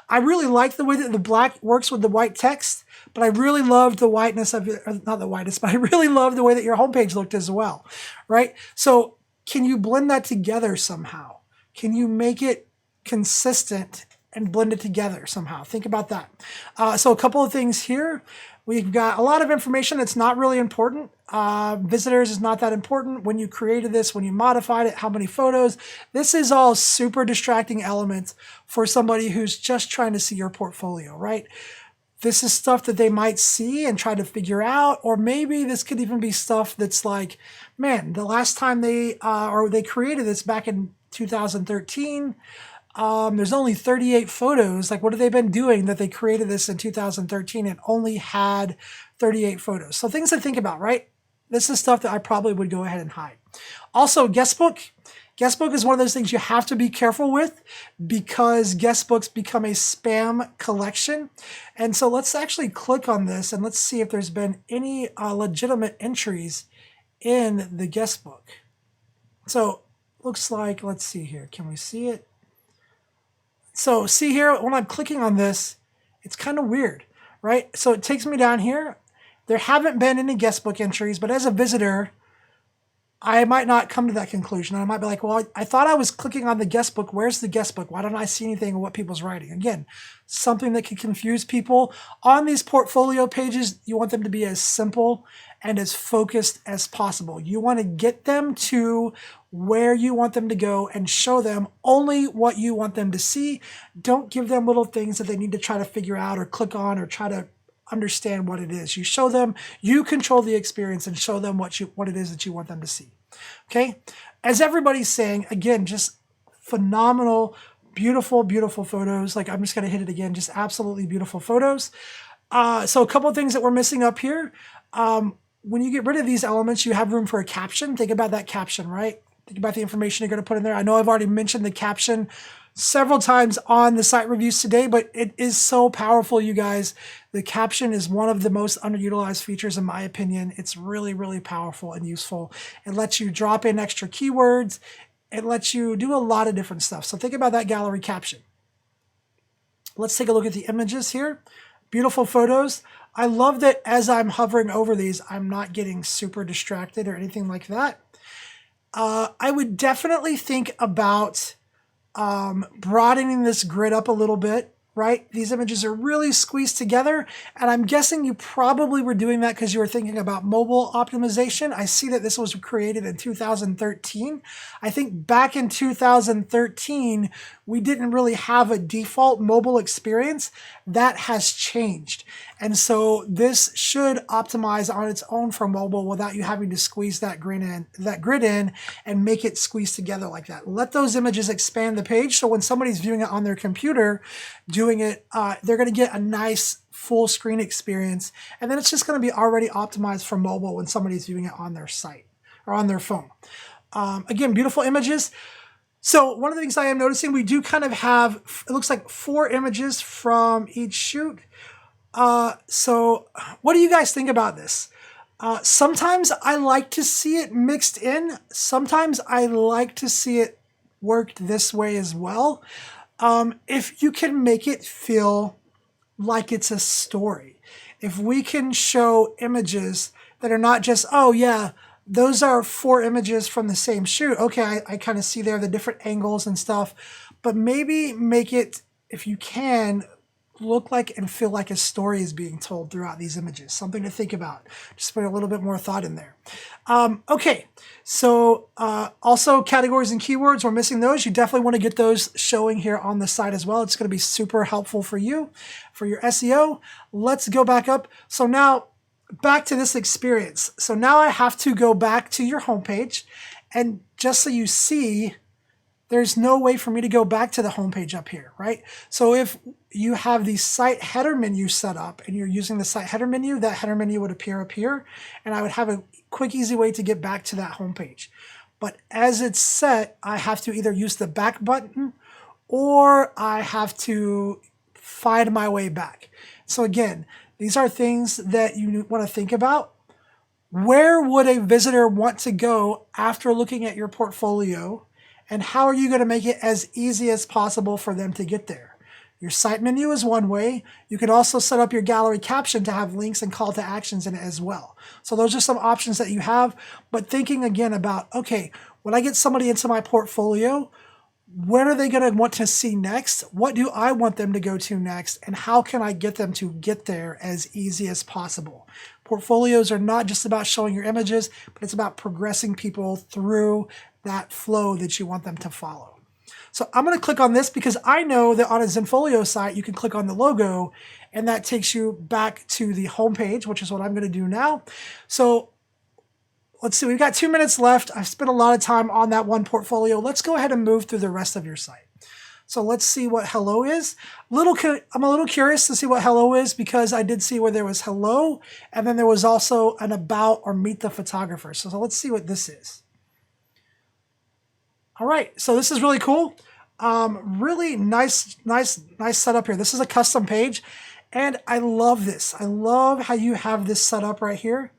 I really like the way that the black works with the white text, but I really loved the whiteness of it, not the whiteness, but I really love the way that your homepage looked as well, right? So can you blend that together somehow? Can you make it consistent and blend it together somehow? Think about that. So a couple of things here. We've got a lot of information that's not really important. Visitors is not that important. When you created this, when you modified it, how many photos. This is all super distracting elements for somebody who's just trying to see your portfolio, right? This is stuff that they might see and try to figure out, or maybe this could even be stuff that's like, man, the last time they created this back in 2013, there's only 38 photos. Like, what have they been doing that they created this in 2013 and only had 38 photos? So things to think about, right? This is stuff that I probably would go ahead and hide. Also, guestbook. Guestbook is one of those things you have to be careful with because guestbooks become a spam collection. And so let's actually click on this and let's see if there's been any legitimate entries in the guestbook. So looks like, let's see here. Can we see it? So see here, when I'm clicking on this, it's kind of weird, right? So it takes me down here. There haven't been any guestbook entries, but as a visitor, I might not come to that conclusion. I might be like, well, I thought I was clicking on the guest book. Where's the guest book? Why don't I see anything of what people's writing? Again, something that can confuse people. On these portfolio pages, you want them to be as simple and as focused as possible. You want to get them to where you want them to go and show them only what you want them to see. Don't give them little things that they need to try to figure out or click on or try to understand what it is. You show them, you control the experience and show them what it is that you want them to see. Okay? As everybody's saying, again, just phenomenal, beautiful, beautiful photos. Like, I'm just going to hit it again. Just absolutely beautiful photos. So a couple of things that we're missing up here. When you get rid of these elements, you have room for a caption. Think about that caption, right? Think about the information you're going to put in there. I know I've already mentioned the caption several times on the site reviews today, but it is so powerful, you guys. The caption is one of the most underutilized features in my opinion. It's really, really powerful and useful. It lets you drop in extra keywords. It lets you do a lot of different stuff. So think about that gallery caption. Let's take a look at the images here. Beautiful photos. I love that as I'm hovering over these, I'm not getting super distracted or anything like that. I would definitely think about broadening this grid up a little bit, right? These images are really squeezed together, and I'm guessing you probably were doing that because you were thinking about mobile optimization. I see that this was created in 2013. I think back in 2013, we didn't really have a default mobile experience. That has changed. And so this should optimize on its own for mobile without you having to squeeze that grid in and make it squeeze together like that. Let those images expand the page so when somebody's viewing it on their computer, doing it, they're going to get a nice full screen experience. And then it's just going to be already optimized for mobile when somebody's viewing it on their site or on their phone. Again, beautiful images. So one of the things I am noticing, we do kind of have, it looks like 4 images from each shoot. So what do you guys think about this? Sometimes I like to see it mixed in. Sometimes I like to see it worked this way as well. If you can make it feel like it's a story. If we can show images that are not just, oh yeah, those are 4 images from the same shoot. Okay, I kind of see there the different angles and stuff, but maybe make it, if you can, look like and feel like a story is being told throughout these images. Something to think about. Just put a little bit more thought in there. Okay, so also categories and keywords, we're missing those. You definitely want to get those showing here on the site as well. It's going to be super helpful for you, for your SEO. Let's go back up. So now back to this experience. So now I have to go back to your homepage, and just so you see, there's no way for me to go back to the homepage up here, right? So if you have the site header menu set up and you're using the site header menu, that header menu would appear up here, and I would have a quick, easy way to get back to that homepage. But as it's set, I have to either use the back button or I have to find my way back. So again, these are things that you want to think about. Where would a visitor want to go after looking at your portfolio? And how are you going to make it as easy as possible for them to get there? Your site menu is one way. You can also set up your gallery caption to have links and call to actions in it as well. So those are some options that you have. But thinking again about, okay, when I get somebody into my portfolio, what are they going to want to see next? What do I want them to go to next? And how can I get them to get there as easy as possible? Portfolios are not just about showing your images, but it's about progressing people through that flow that you want them to follow. So I'm going to click on this because I know that on a Zenfolio site, you can click on the logo and that takes you back to the homepage, which is what I'm going to do now. So let's see, we've got 2 minutes left. I've spent a lot of time on that one portfolio. Let's go ahead and move through the rest of your site. So let's see what hello is. I'm a little curious to see what hello is because I did see where there was hello and then there was also an about or meet the photographer. So let's see what this is. All right, so this is really cool. Really nice setup here. This is a custom page and I love this. I love how you have this set up right here.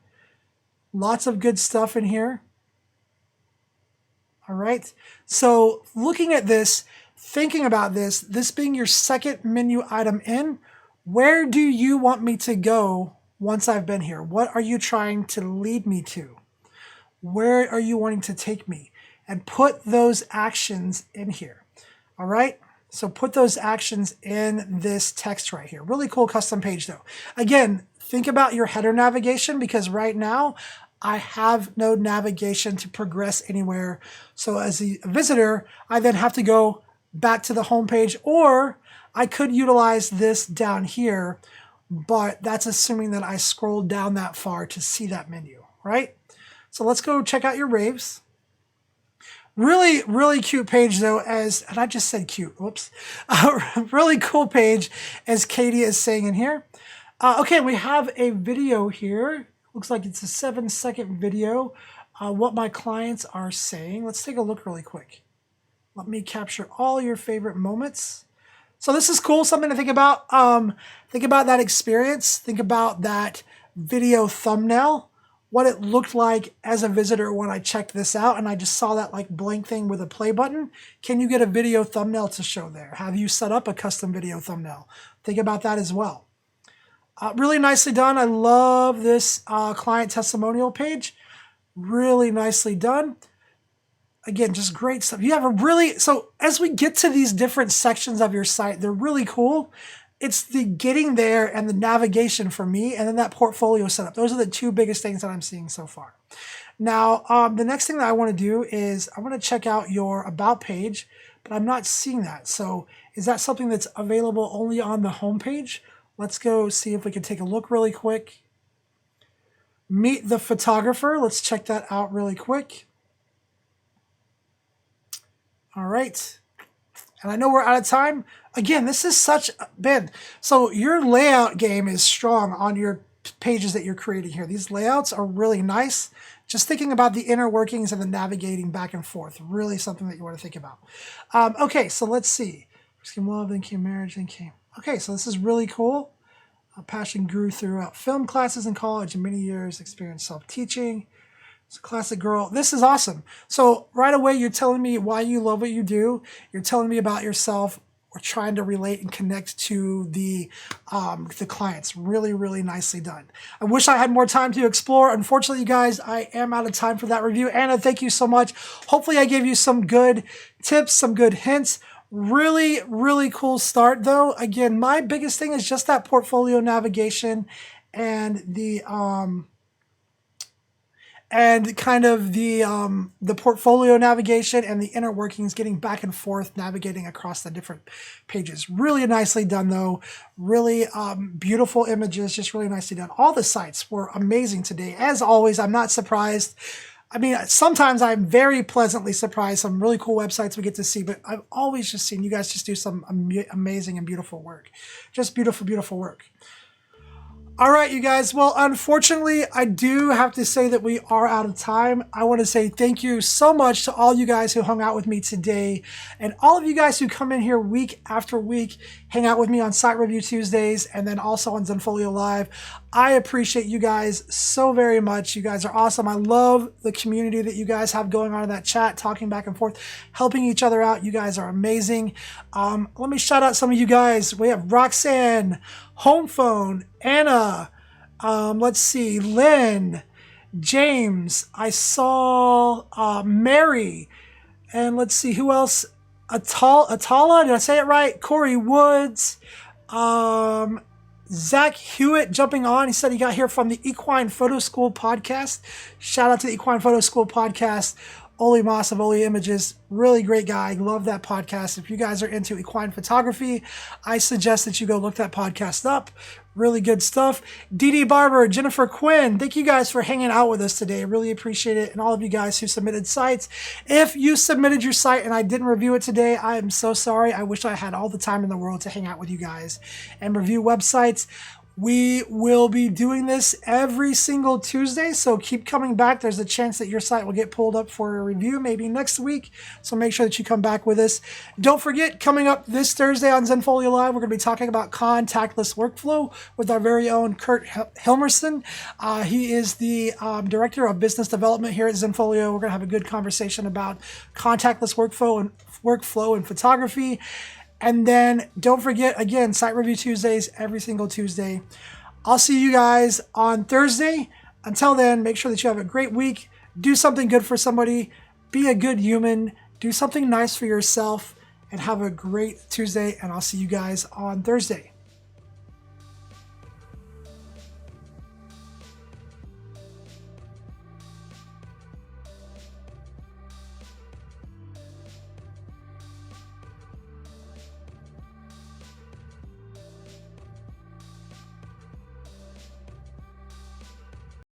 Lots of good stuff in here. All right, so looking at this, thinking about this being your second menu item in, where do you want me to go once I've been here? What are you trying to lead me to? Where are you wanting to take me? And put those actions in here. All right? So put those actions in this text right here. Really cool custom page though. Again, think about your header navigation, because right now I have no navigation to progress anywhere. So as a visitor, I then have to go back to the home page, or I could utilize this down here, but that's assuming that I scroll down that far to see that menu, right? So let's go check out your raves. Really, really cute page though, and I just said cute, whoops. Really cool page, as Katie is saying in here. Okay, we have a video here. Looks like it's a 7-second video. What my clients are saying. Let's take a look really quick. Let me capture all your favorite moments. So this is cool, something to think about. Think about that experience. Think about that video thumbnail, what it looked like as a visitor when I checked this out and I just saw that like blank thing with a play button. Can you get a video thumbnail to show there? Have you set up a custom video thumbnail? Think about that as well. Really nicely done. I love this client testimonial page. Really nicely done. Again, just great stuff. You have a really, so as we get to these different sections of your site, they're really cool. It's the getting there and the navigation for me, and then that portfolio setup. Those are the two biggest things that I'm seeing so far. Now, the next thing that I want to do is I want to check out your about page, but I'm not seeing that. So is that something that's available only on the home page? Let's go see if we can take a look really quick. Meet the photographer. Let's check that out really quick. All right. And I know we're out of time. Again, this is such a bend. So your layout game is strong on your pages that you're creating here. These layouts are really nice. Just thinking about the inner workings and the navigating back and forth. Really something that you want to think about. Okay, so let's see. First came love, then came marriage, then came. Okay, so this is really cool. Passion grew throughout film classes in college and many years experience self-teaching. It's a classic girl. This is awesome. So right away, you're telling me why you love what you do. You're telling me about yourself. We're trying to relate and connect to the clients. Really, really nicely done. I wish I had more time to explore. Unfortunately, you guys, I am out of time for that review. Anna, thank you so much. Hopefully I gave you some good tips, some good hints. Really, really cool start though. Again, my biggest thing is just that portfolio navigation and the kind of the portfolio navigation and the inner workings, getting back and forth, navigating across the different pages. Really nicely done though. Really beautiful images, just really nicely done. All the sites were amazing today. As always, I'm not surprised. I mean, sometimes I'm very pleasantly surprised. Some really cool websites we get to see, but I've always just seen you guys just do some amazing and beautiful work. Just beautiful, beautiful work. All right, you guys. Well, unfortunately, I do have to say that we are out of time. I want to say thank you so much to all you guys who hung out with me today, and all of you guys who come in here week after week, hang out with me on Site Review Tuesdays, and then also on Zenfolio Live. I appreciate you guys so very much. You guys are awesome. I love the community that you guys have going on in that chat, talking back and forth, helping each other out. You guys are amazing. Let me shout out some of you guys. We have Roxanne, Home Phone, Anna, let's see, Lynn, James, I saw Mary, and let's see, who else? Atala, did I say it right? Corey Woods, Zach Hewitt jumping on. He said he got here from the Equine Photo School podcast. Shout out to the Equine Photo School podcast. Oli Moss of Oli Images, really great guy. Love that podcast. If you guys are into equine photography, I suggest that you go look that podcast up. Really good stuff. Dee Barber, Jennifer Quinn, thank you guys for hanging out with us today. I really appreciate it. And all of you guys who submitted sites. If you submitted your site and I didn't review it today, I am so sorry. I wish I had all the time in the world to hang out with you guys and review websites. We will be doing this every single Tuesday, so keep coming back. There's a chance that your site will get pulled up for a review maybe next week, so make sure that you come back with us. Don't forget, coming up this Thursday on Zenfolio Live, we're going to be talking about contactless workflow with our very own Kurt Hilmerson. He is the Director of Business Development here at Zenfolio. We're going to have a good conversation about contactless workflow and photography. And then don't forget, again, Site Review Tuesdays every single Tuesday. I'll see you guys on Thursday. Until then, make sure that you have a great week. do something good for somebody, be a good human, do something nice for yourself, and have a great Tuesday, and I'll see you guys on Thursday.